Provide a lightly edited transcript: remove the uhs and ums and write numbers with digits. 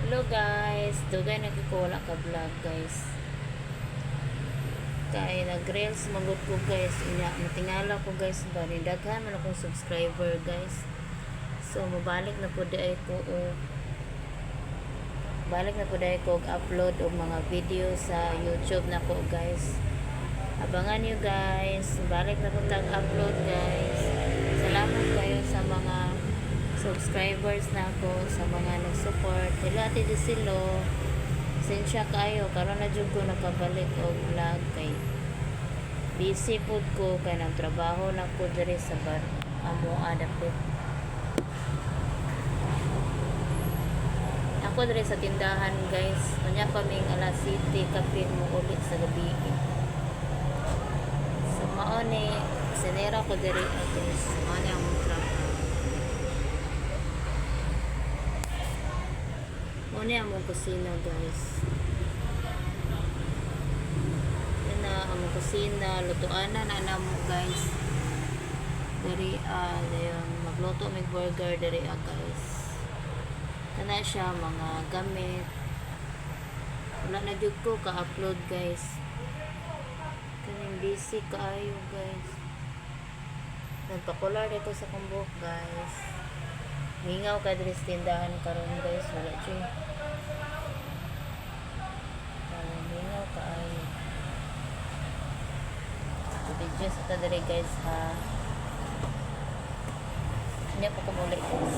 Hello guys, dugay nagkukuha ka vlog guys. Kay nag-reels magud ko guys. Unya matingala ko guys ba ni daghan man akong subscriber guys. So mabalik na pud ay ko balik na pud ay ko upload og mga video sa YouTube na ko guys. Abangan niyo guys. Balik na pud tag-upload guys. Salamat kayo sa mga subscribers na ako, sa mga nag-support. Hello Ate Desilo, sensya kayo karon na jud ko nakabalik og vlog kay busy pud ko kay nagtrabaho na ko diri sa bar amo adapit ako diri sa tindahan guys. Unya kaming alas 7 kapin mo ulit sa gabi. So mao ni sinera ko diri guys. Mao ni ang trabaho. Muna ang mong kusina guys. Yan na ang mong kusina. Lutuan na na mo guys. Dari dayon magluto may burger dari guys. Kana siya mga gamit. Wala na jud ko ka-upload guys. Kaning busy kaayo guys. Nagpakular dito sa kumbok guys. Mingaw ka diri sa tindahan karon guys, wala jud. Mingaw ka ay. Video sa diri guys ha. Nya pa ko muli guys.